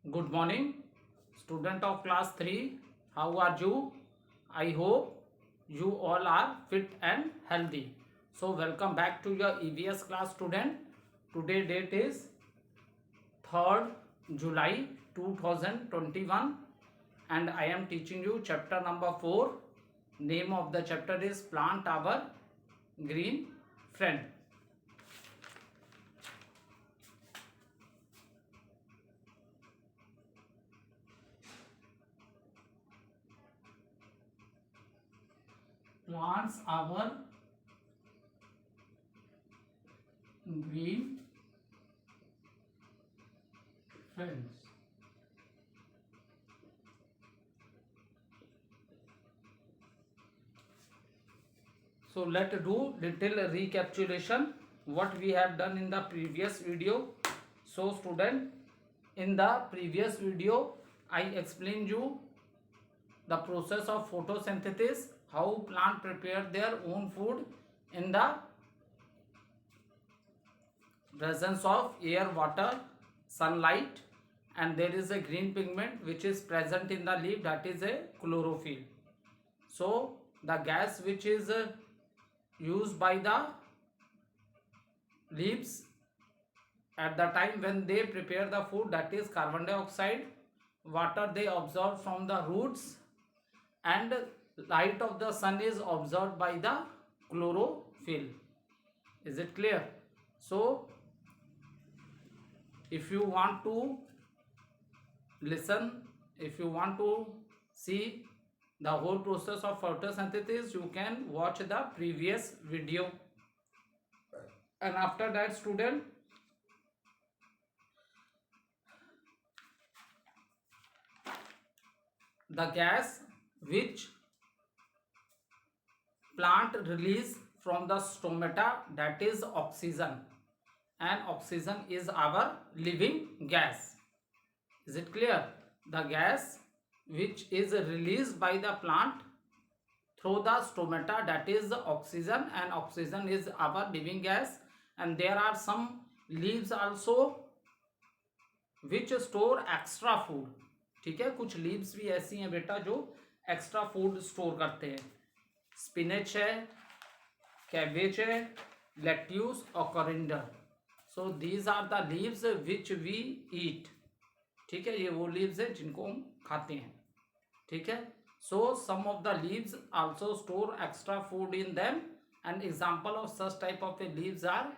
Good morning, student of class 3. How are you? I hope you all are fit and healthy. So welcome back to your EVS class, student. Today date is 3rd July 2021 and I am teaching you chapter number 4. Name of the chapter is Plant Our Green Friend. Plants our green friends. So let's do little recapitulation what we have done in the previous video. So student, in the previous video I explained you the process of photosynthesis, how plant prepare their own food in the presence of air, water, sunlight, and there is a green pigment which is present in the leaf, that is a chlorophyll. So the gas which is used by the leaves at the time when they prepare the food, that is carbon dioxide. Water they absorb from the roots, and light of the sun is absorbed by the chlorophyll. Is it clear? So if you want to listen, if you want to see the whole process of photosynthesis, you can watch the previous video. And after that, student, the gas which plant release from the stomata, that is oxygen, and oxygen is our living gas. Is it clear? The gas which is released by the plant through the stomata, that is oxygen, and oxygen is our living gas. And there are some leaves also which store extra food. ठीक है, कुछ leaves भी ऐसी हैं बेटा जो extra food store करते हैं. स्पिनच है, कैबेज है, लेट्यूस और coriander. So these are the leaves which we eat. ठीक है, ये वो लीव्स है जिनको हम खाते हैं. ठीक है. So some of the leaves also store extra food in them, and example of such type of a leaves are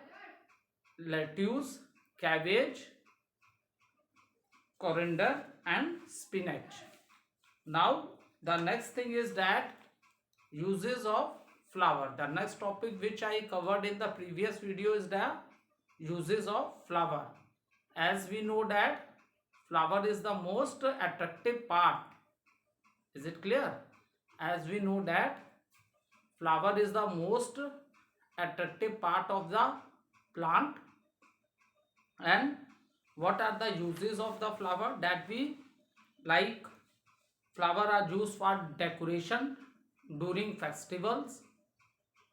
lettuce, cabbage, coriander and spinach. Now the next thing is that uses of flower. The next topic which I covered in the previous video is the uses of flower. As we know that flower is the most attractive part. Is it clear? As we know that flower is the most attractive part of the plant. And what are the uses of the flower? That we like, flower are used for decoration during festivals,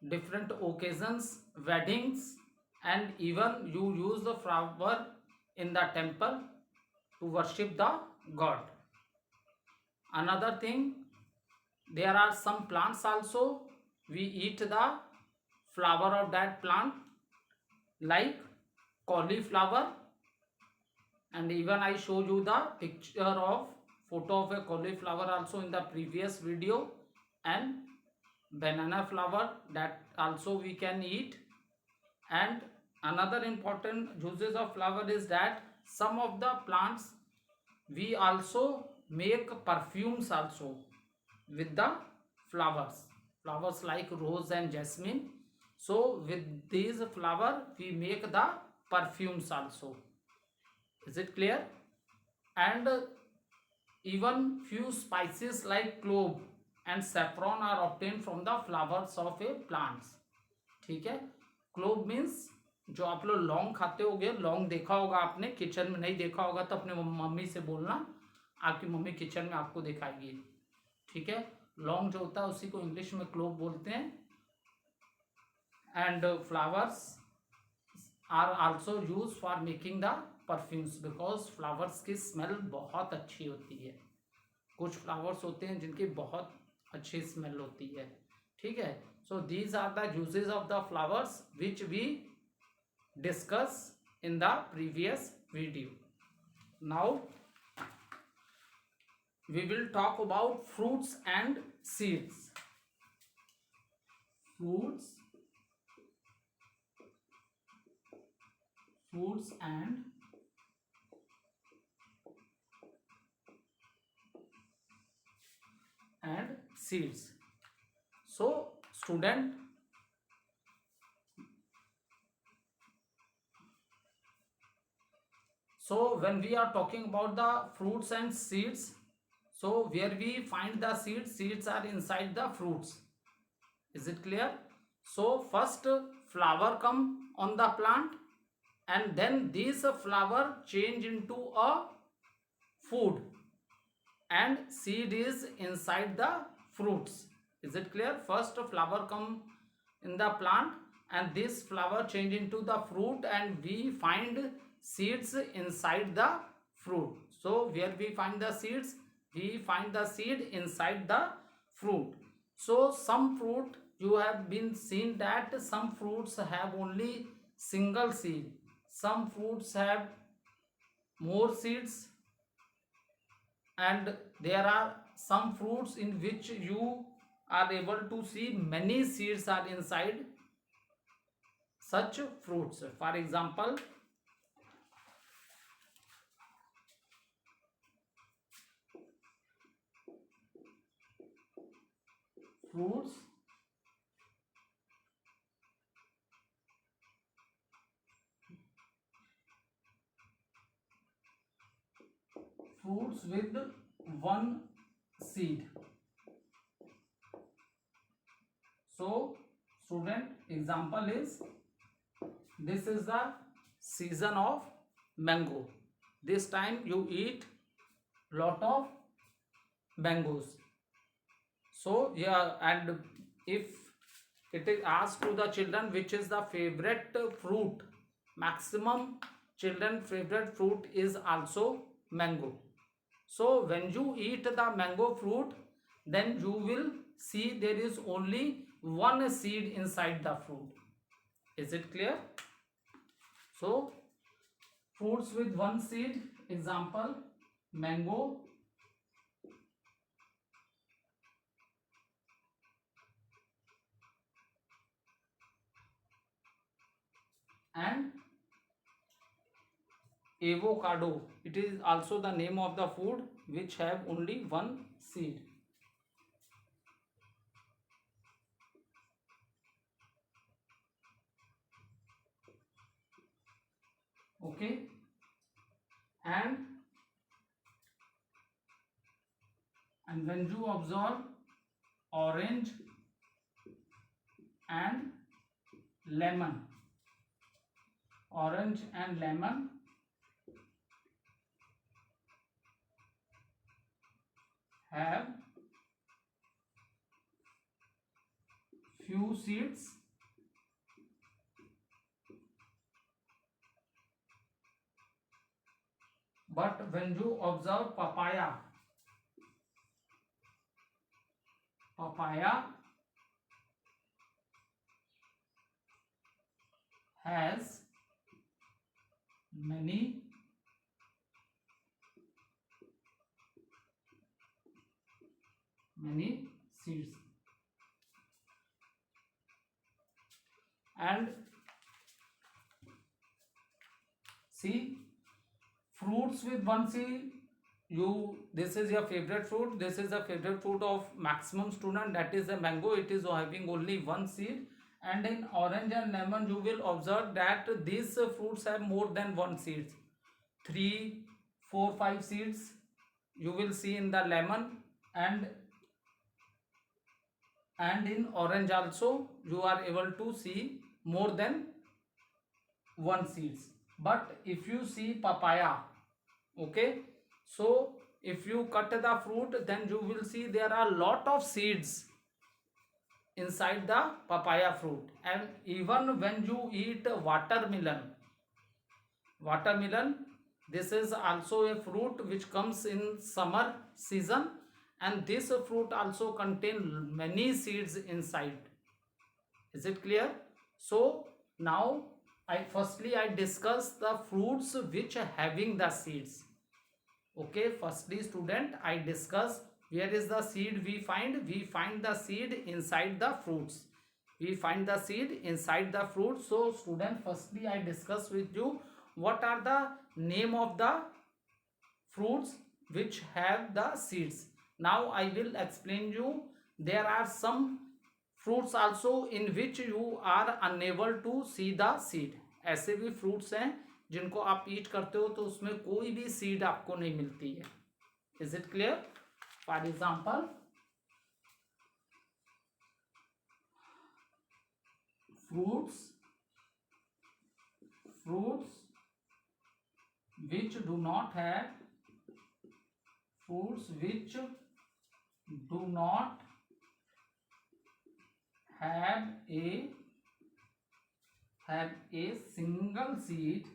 different occasions, weddings, and even you use the flower in the temple to worship the god. Another thing, there are some plants also we eat the flower of that plant, like cauliflower. And even I show you the picture of photo of a cauliflower also in the previous video. And banana flower, that also we can eat. And another important uses of flower is that some of the plants we also make perfumes also with the flowers like rose and jasmine. So with these flower we make the perfumes also. Is it clear? And even few spices like clove and saffron are obtained from the flowers of a plants. ठीक है. Clove means जो आप लोग लौंग खाते होगे, लौंग देखा होगा आपने, किचन में नहीं देखा होगा तो अपने मम्मी से बोलना, आपकी मम्मी किचन में आपको दिखाएगी. ठीक है. लौंग जो होता है उसी को इंग्लिश में क्लोव बोलते हैं. And flowers are also used for making the perfumes because flowers की स्मेल बहुत अच्छी होती है. कुछ फ्लावर्स होते हैं जिनकी बहुत अच्छी स्मेल होती है. ठीक है. So these are the uses of the flowers which we discuss in the previous video. Now we will talk about fruits and seeds. Fruits and seeds. So student, so when we are talking about the fruits and seeds, so where we find the seeds are inside the fruits. Is it clear? So first flower come on the plant, and then this flower change into a food, and seed is inside the fruits. Is it clear? First flower come in the plant, and this flower change into the fruit, and we find seeds inside the fruit. So where we find the seeds? We find the seed inside the fruit. So some fruit, you have been seen that some fruits have only single seed, some fruits have more seeds, and there are some fruits in which you are able to see many seeds are inside such fruits. For example, fruits with one seed. So student, example is, this is the season of mango. This time you eat lot of mangoes. So yeah, and if it is asked to the children which is the favorite fruit, maximum children favorite fruit is also mango. So when you eat the mango fruit, then you will see there is only one seed inside the fruit. Is it clear? So fruits with one seed, example mango, and avocado. It is also the name of the food which have only one seed. Okay. And when you observe orange and lemon, orange and lemon have few seeds, but when you observe papaya has many seeds. And see, fruits with one seed, this is your favorite fruit, this is the favorite fruit of maximum student, that is the mango. It is having only one seed. And in orange and lemon, you will observe that these fruits have more than one seeds, 3, 4, 5 seeds you will see in the lemon, and in orange also you are able to see more than one seeds. But if you see papaya, okay, so if you cut the fruit, then you will see there are lot of seeds inside the papaya fruit. And even when you eat watermelon, This is also a fruit which comes in summer season, and this fruit also contain many seeds inside. Is it clear? So now I discuss the fruits which are having the seeds. Okay, firstly student, I discuss where is the seed we find the seed inside the fruits. We find the seed inside the fruit. So student, firstly I discuss with you what are the name of the fruits which have the seeds. Now I will explain you. There are some fruits also in which you are unable to see the seed. ऐसे भी fruits हैं जिनको आप ईट करते हो तो उसमें कोई भी सीड आपको नहीं मिलती है. Is it clear? For example, fruits which do not have a single seed.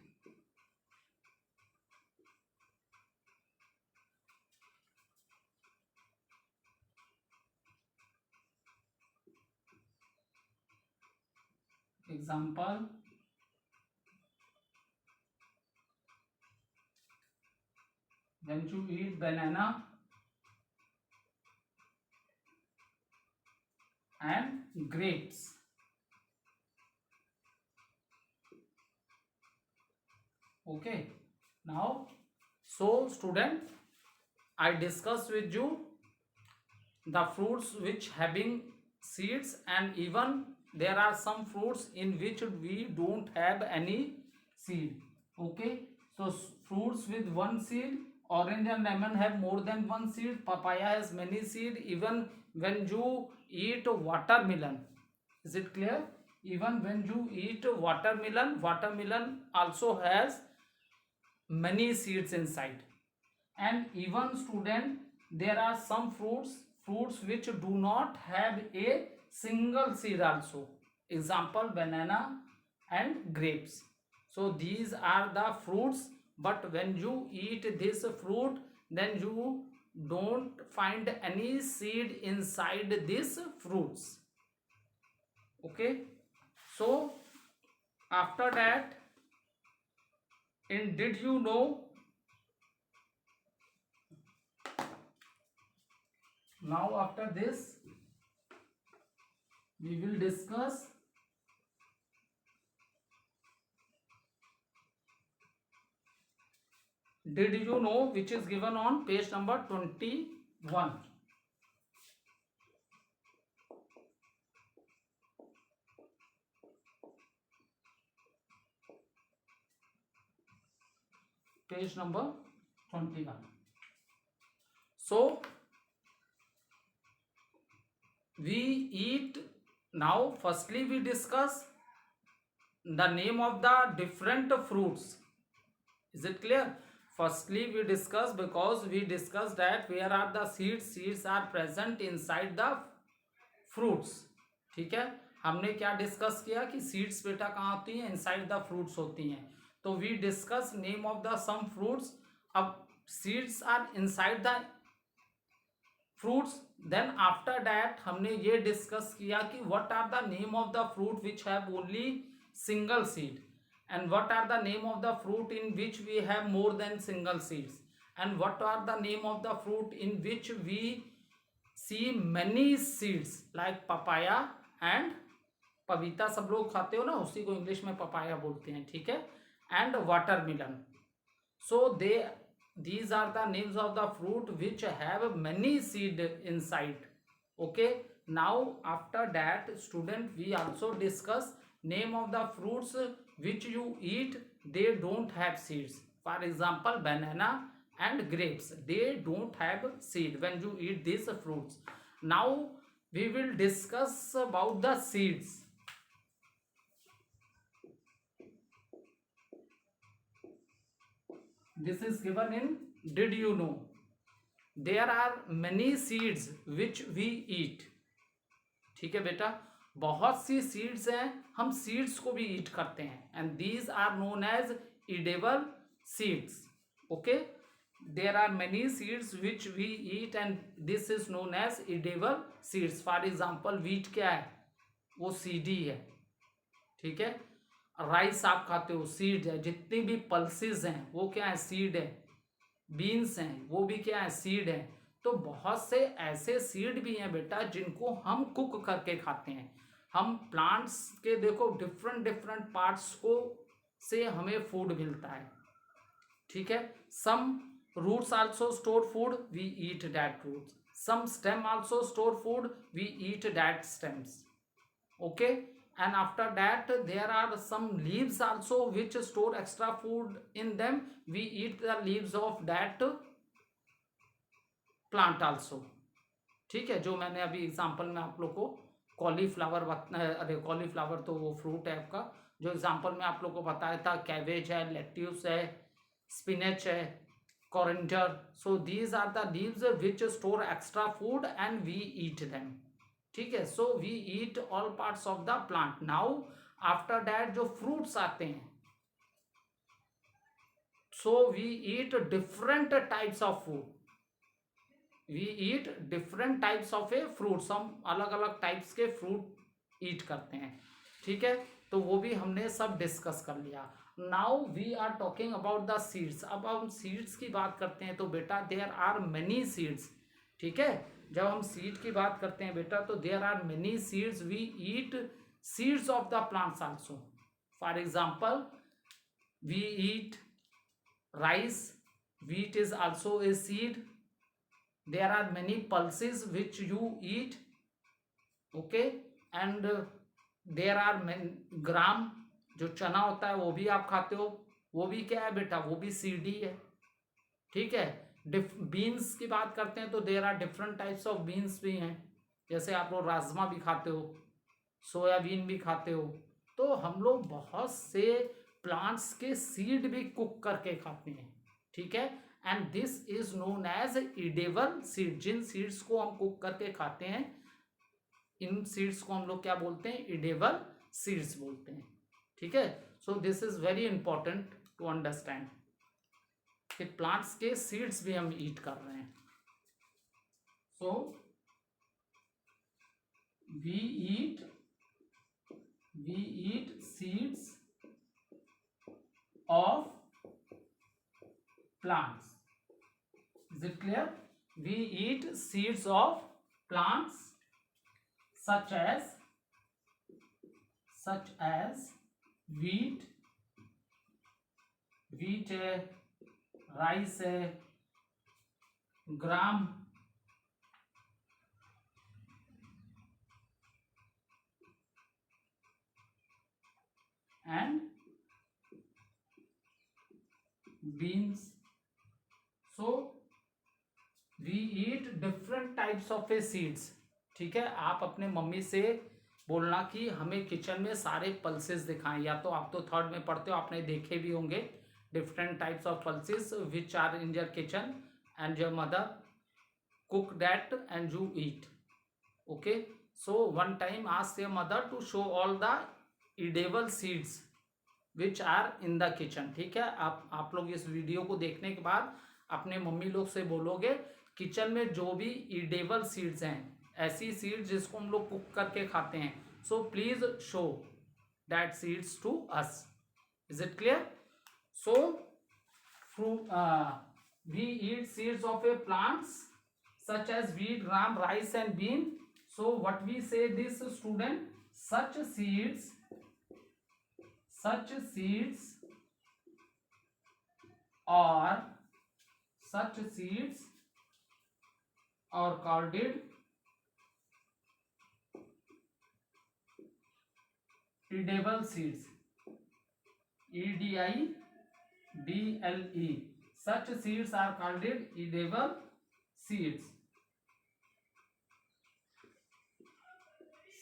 Example, when you eat banana and grapes. Okay, now so student, I discuss with you the fruits which having seeds, and even there are some fruits in which we don't have any seed. Okay, so fruits with one seed, orange and lemon have more than one seed, papaya has many seed. Even when you eat watermelon, is it clear? Even when you eat watermelon also has many seeds inside. And even student, there are some fruits which do not have a single seed also. Example, banana and grapes. So these are the fruits, but when you eat this fruit, then you don't find any seed inside these fruits. Okay, so after that, and did you know, now after this we will discuss did you know, which is given on page number 21. Page number 21. So we eat. Now firstly we discuss the name of the different fruits. Is it clear? Firstly we discuss, because we discussed that where are the seeds are present inside the fruits. ठीक है, हमने क्या discuss किया कि seeds बेटा कहाँ होती हैं? इनसाइड द फ्रूट्स होती हैं. तो we discuss name of the some fruits. अब seeds are inside the fruits. Then after that हमने ये डिस्कस किया कि what are the name of the fruit which have only single seed, and what are the name of the fruit in which we have more than single seeds, and what are the name of the fruit in which we see many seeds like papaya and पपीता सब लोग खाते हो ना, उसी को English में papaya बोलते हैं. ठीक है, and watermelon. So these are the names of the fruit which have many seed inside. Okay, now after that student, we also discuss name of the fruits which you eat, they don't have seeds. For example, banana and grapes, they don't have seed when you eat these fruits. Now we will discuss about the seeds. This is given in did you know. There are many seeds which we eat. ठीक है बेटा, बहुत सी seeds हैं, हम seeds को भी eat करते हैं, and these are known as edible seeds. Okay, there are many seeds which we eat and this is known as edible seeds. For example, wheat क्या है, वो सीड ही है, ठीक है। राइस आप खाते हो, सीड है। जितनी भी पल्सेस हैं वो क्या है, सीड है। बीन्स हैं वो भी क्या है, सीड है। तो बहुत से ऐसे सीड भी हैं बेटा जिनको हम कुक करके खाते हैं। हम प्लांट्स के देखो डिफरेंट डिफरेंट पार्ट्स को से हमें फूड मिलता है, ठीक है। सम roots also store food, we eat that roots. Some stem also store food, we eat that stems. Okay, and after that there are some leaves also which store extra food in them, we eat the leaves of that plant also, ठीक है। जो मैंने अभी example में आप लोग को cauliflower अरे कॉलीफ्लावर तो वो फ्रूट है आपका, जो एग्जांपल में आप लोग को बताया था, कैबेज है, लेट्यूस है, स्पिनच है, coriander. So these are the leaves which store extra food and we eat them, ठीक है। So we eat all parts of the plant. Now after that जो fruits आते हैं, so we eat different types of food. We eat different types of a fruits. हम अलग अलग types के fruit ईट करते हैं, ठीक है। तो वो भी हमने सब डिस्कस कर लिया। Now we are talking about the seeds. अब हम सीड्स की बात करते हैं तो बेटा देयर आर मेनी सीड्स, ठीक है। जब हम सीड की बात करते हैं बेटा तो there are many seeds, we eat seeds of the plants also. For example we eat rice, wheat is also a seed. There are many pulses which you eat, okay, and there are ग्राम, जो चना होता है वो भी आप खाते हो, वो भी क्या है बेटा, वो भी सीड ही है, ठीक है। बीन्स की बात करते हैं तो there are different types of beans भी हैं, जैसे आप लोग राजमा भी खाते हो, सोयाबीन भी खाते हो। तो हम लोग बहुत से प्लांट्स के सीड भी कुक करके खाते हैं, ठीक है। And this is known as edible seed. जिन सीड्स को हम कुक करके खाते हैं, इन सीड्स को हम लोग क्या बोलते हैं, ईडेबल सीड्स बोलते हैं, ठीक है। So this is very important to understand कि प्लांट्स के सीड्स भी हम ईट कर रहे हैं। So we eat seeds of plants. Is it clear? We eat seeds of plants such as wheat है, राइस है, ग्राम, and beans. So we eat different types of a seeds, ठीक है। आप अपने मम्मी से बोलना कि हमें किचन में सारे पल्सेस दिखाएं, या तो आप तो थर्ड में पढ़ते हो, आपने देखे भी होंगे different types of pulses which are in your kitchen and your mother cook that and you eat, okay. So one time ask your mother to show all the edible seeds which are in the kitchen, ठीक है। आप लोग इस video को देखने के बाद अपने मम्मी लोग से बोलोगे किचन में जो भी ईडेबल सीड्स हैं, ऐसी सीड्स जिसको हम लोग कुक करके खाते हैं, so please show that seeds to us. Is it clear? So we eat seeds of a plants such as wheat, gram, rice and bean. So what we say this student, such seeds are called edible seeds. EDIBLE. Such seeds are called edible seeds.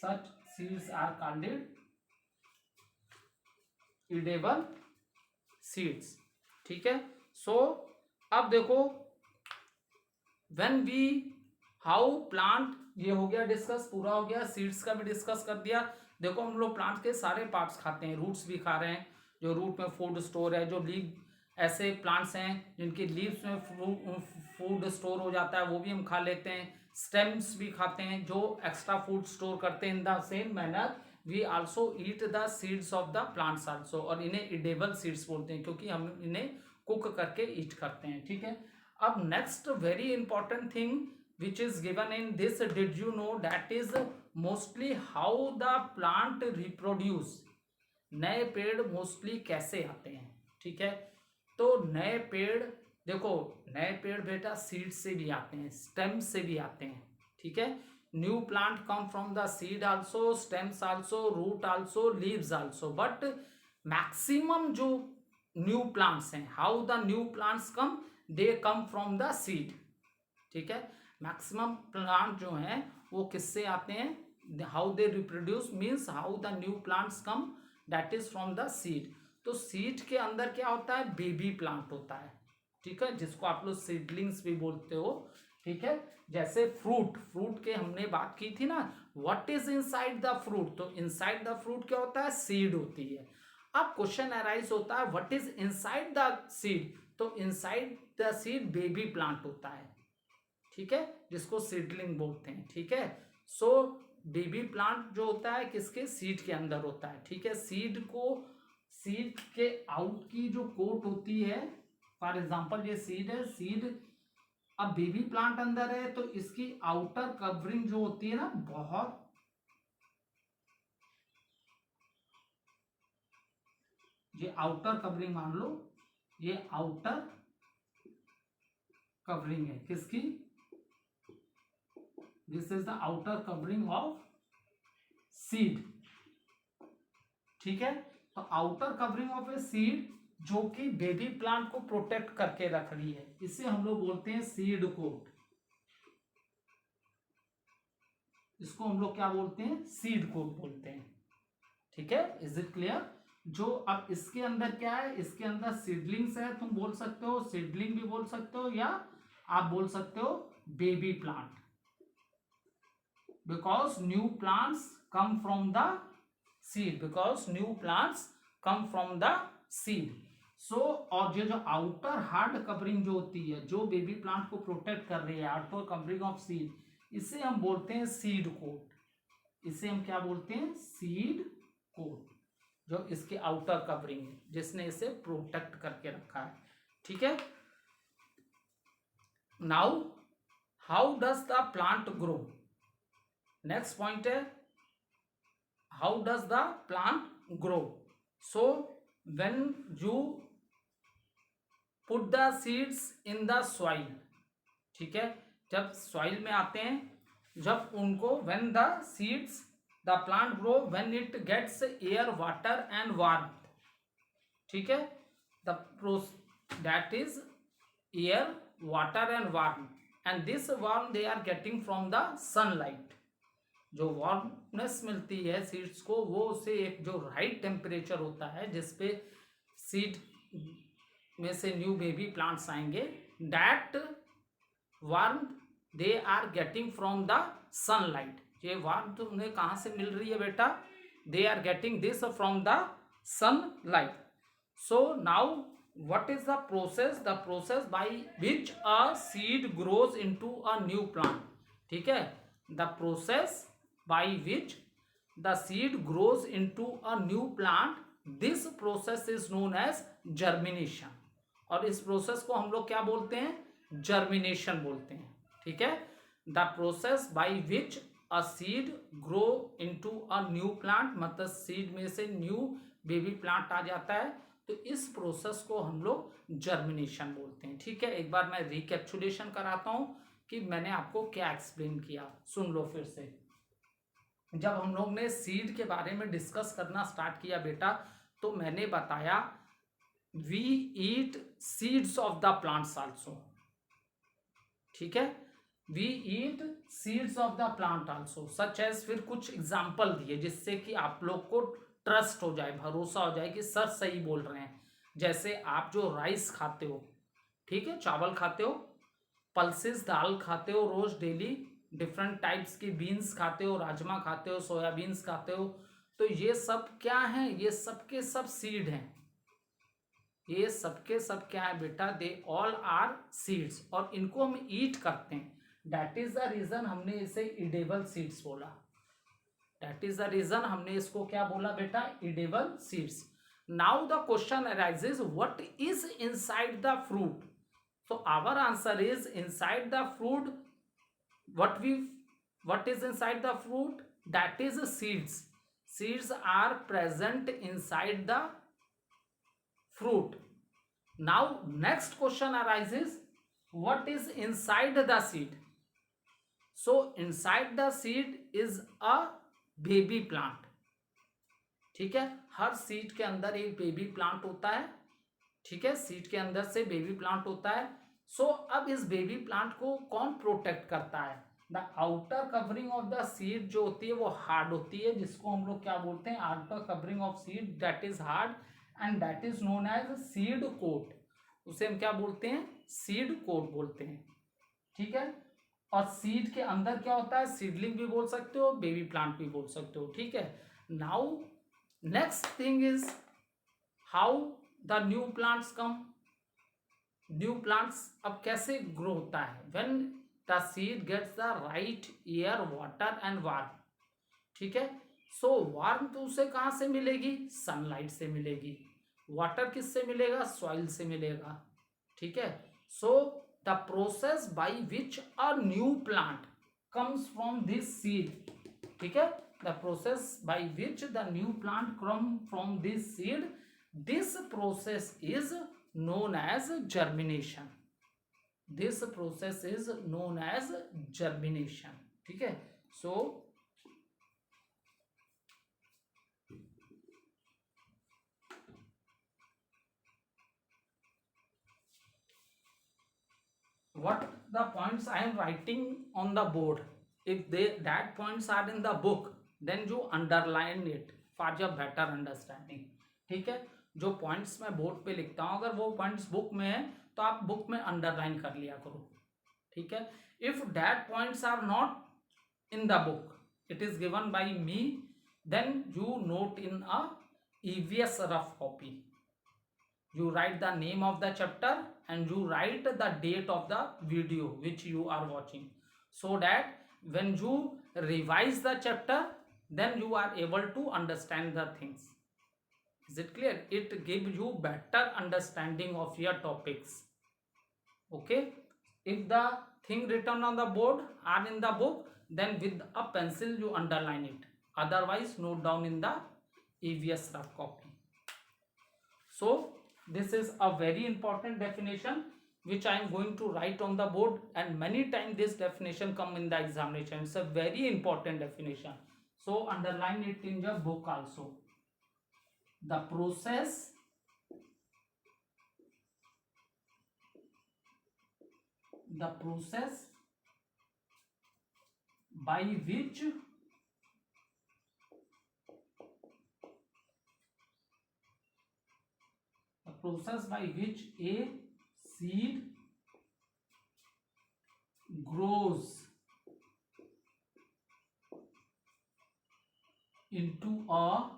Such seeds are called edible seeds, ठीक है। सो अब देखो when we how plant, ये हो गया discuss, पूरा हो गया। सीड्स का भी डिस्कस कर दिया। देखो हम लोग प्लांट के सारे पार्ट्स खाते हैं, रूट्स भी खा रहे हैं, जो रूट में फूड स्टोर है, जो ऐसे प्लांट्स हैं जिनके लीव्स में फूड स्टोर हो जाता है, वो भी हम खा लेते हैं। स्टेम्स भी खाते हैं जो एक्स्ट्रा फूड स्टोर करते हैं। In the same manner we also eat the seeds of the plants also, और इन्हें इडेबल सीड्स बोलते हैं क्योंकि हम इन्हें कुक करके ईट करते हैं। ठीक है, अब next very important thing which is given in this, did you know that is mostly how the plant reproduce. नए पेड़ मोस्टली कैसे आते हैं? ठीक है, तो नए पेड़ देखो, नए पेड़ बेटा सीड से भी आते हैं, स्टेम से भी आते हैं। ठीक है, new plant come from the seed also, stems also, root also, leaves also, but maximum जो न्यू प्लांट्स हैं, how the new plants come, they come from the seed. ठीक है, मैक्सिमम प्लांट जो हैं वो किससे आते हैं? How they reproduce means how the new plants come, that is from the seed. तो सीड के अंदर क्या होता है? बेबी प्लांट होता है। ठीक है, जिसको आप लोग सीडलिंग्स भी बोलते हो। ठीक है, जैसे फ्रूट के हमने बात की थी ना, what is inside the fruit, तो इनसाइड द फ्रूट क्या होता है? सीड होती है। अब क्वेश्चन अराइज होता है what is inside the seed, तो inside the seed baby plant होता है। ठीक है, जिसको सीडलिंग बोलते हैं। ठीक है, सो बेबी प्लांट जो होता है किसके? सीड के अंदर होता है। ठीक है, सीड के आउट की जो कोट होती है, फॉर एग्जांपल ये सीड है, सीड अब बेबी प्लांट अंदर है तो इसकी आउटर कवरिंग जो होती है ना, बहुत ये आउटर कवरिंग मान लो, ये आउटर कवरिंग है किसकी? This is the outer covering of seed. ठीक है, तो outer covering of a seed जो कि बेबी प्लांट को प्रोटेक्ट करके रख रही है, इसे हम लोग बोलते हैं सीड कोट। इसको हम लोग क्या बोलते हैं? सीड कोट बोलते हैं। ठीक है, इज इट क्लियर? जो अब इसके अंदर क्या है? इसके अंदर सीडलिंग्स है, तुम बोल सकते हो सीडलिंग भी बोल सकते हो, या आप बोल सकते हो baby plant, because new plants come from the seed, because new plants come from the seed. So और ये जो आउटर हार्ड कवरिंग जो होती है, जो बेबी प्लांट को प्रोटेक्ट कर रही है, आउटर कवरिंग ऑफ सीड, इसे हम बोलते हैं सीड कोट। इसे हम क्या बोलते हैं? सीड कोट, जो इसके आउटर कवरिंग है, जिसने इसे प्रोटेक्ट करके रखा है। ठीक है, now how does the plant grow? Next point है how does the plant grow. So when you put the seeds in the soil, ठीक है, जब सॉइल में आते हैं, जब उनको when the seeds the plant grow when it gets air, water and warmth. ठीक है, the that is air, water and warm, and this warm they are getting from the sunlight. जो वार्मनेस मिलती है सीड्स को, वो उसे एक जो राइट टेम्परेचर होता है जिसपे सीड में से न्यू बेबी प्लांट्स आएंगे, that warm they are getting from the sunlight. ये वार्म तो उन्हें कहाँ से मिल रही है बेटा? They are getting this from the sunlight. So now what is the process by which a seed grows into a new plant? ठीक है, the process by which the seed grows into a new plant, this process is known as germination, और इस process को हम लोग क्या बोलते हैं? जर्मिनेशन बोलते हैं। ठीक है, the process by which a seed grow into a new plant, मतलब सीड में से न्यू बेबी प्लांट आ जाता है, तो इस प्रोसेस को हम लोग जर्मिनेशन बोलते हैं। ठीक है, एक बार मैं रिकैप्चुलेशन कराता हूं कि मैंने आपको क्या एक्सप्लेन किया, सुन लो फिर से। जब हम लोग ने सीड के बारे में डिस्कस करना स्टार्ट किया बेटा, तो मैंने बताया we eat seeds of the plants also. ठीक है, we eat seeds of the plant also, such as, फिर कुछ एग्जाम्पल दिए जिससे कि आप लोग को ट्रस्ट हो जाए, भरोसा हो जाए कि सर सही बोल रहे हैं। जैसे आप जो राइस खाते हो, ठीक है, चावल खाते हो, पल्सेस दाल खाते हो रोज डेली, डिफरेंट टाइप्स की बीन्स खाते हो, राजमा खाते हो, सोयाबीन्स खाते हो, तो ये सब क्या है? ये सब के सब सीड हैं। ये सबके सब क्या है बेटा, दे ऑल आर सीड्स, और इनको हम ईट करते हैं, दैट इज द रीजन हमने इसे इडेबल सीड्स बोला। दैट इज द रीजन हमने इसको क्या बोला बेटा, edible seeds. Now the question arises, what is inside the fruit? So our answer is, inside the fruit what is inside the fruit? That is seeds. Seeds are present inside the fruit. Now next question arises, what is inside the seed? So inside the seed is a baby plant. ठीक है, हर seed के अंदर एक baby plant होता है। ठीक है, seed के अंदर से बेबी प्लांट होता है। सो अब इस बेबी प्लांट को कौन प्रोटेक्ट करता है? The outer covering of the seed जो होती है वो हार्ड होती है, जिसको हम लोग क्या बोलते हैं, outer covering of seed that is hard, and that is known as seed coat. उसे हम क्या बोलते हैं, सीड कोट बोलते हैं। ठीक है, और सीड के अंदर क्या होता है, सीडलिंग भी बोल सकते हो, बेबी प्लांट भी बोल सकते हो। ठीक है, now next thing is how the new plants come. New plants अब कैसे ग्रो होता है, when the seed gets the right air, water and warm. ठीक है, सो वार्म तो उसे कहाँ से मिलेगी, सनलाइट से मिलेगी। वाटर किससे मिलेगा, सॉइल से मिलेगा। ठीक है, so the process by which a new plant comes from this seed. ठीक है, the process by which the new plant come from this seed, this process is known as germination. This process is known as germination. ठीक है, so what the points I am writing on the board, if that points are in the book, then you underline it for your better understanding. ठीक है, जो points मैं board पे लिखता हूँ अगर वो पॉइंट्स बुक में है तो आप बुक में अंडरलाइन कर लिया करो। ठीक है, if that points are not in the book, it is given by me, then you note in a EVS rough copy. You write the name of the chapter and you write the date of the video which you are watching, so that when you revise the chapter, then you are able to understand the things. Is it clear? It gives you better understanding of your topics. Okay, if the thing written on the board are in the book, then with a pencil you underline it, otherwise note down in the EVS rough copy. So this is a very important definition which I am going to write on the board, and many times this definition come in the examination. It's a very important definition, so underline it in your book also. The process by which a seed grows into a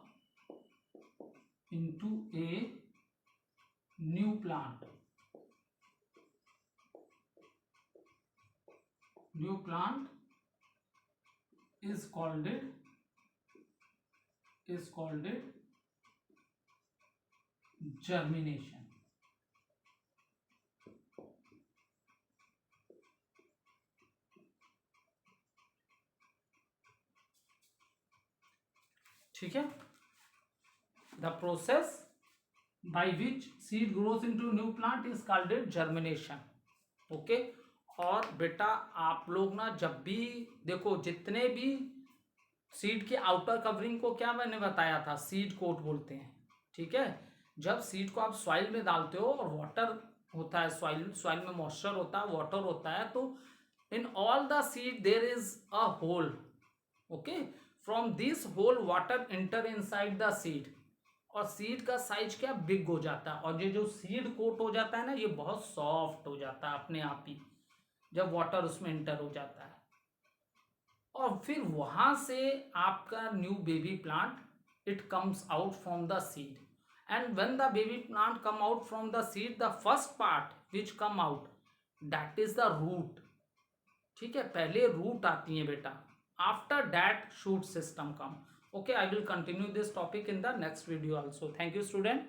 new plant. New plant is called germination. ठीक है, the process by which seed grows into new plant is called germination. Okay, और बेटा आप लोग ना जब भी देखो, जितने भी सीड के आउटर कवरिंग को क्या मैंने बताया था, सीड कोट बोलते हैं। ठीक है, जब सीड को आप सॉइल में डालते हो और वाटर होता है, सॉइल में मॉइस्चर होता है, वाटर होता है, तो in all the seed there is a hole. Okay, from this hole water enter inside the seed, और सीड का साइज क्या बिग हो जाता है, और ये जो सीड कोट हो जाता है ना, ये बहुत सॉफ्ट हो जाता है अपने आप ही जब वाटर उसमें एंटर हो जाता है, और फिर वहां से आपका new baby plant it comes out from the seed, and when the baby plant come out from the seed, the first part which come out, that is the root. ठीक है, पहले रूट आती है बेटा, after that shoot system come. Okay, I will continue this topic in the next video also. Thank you student.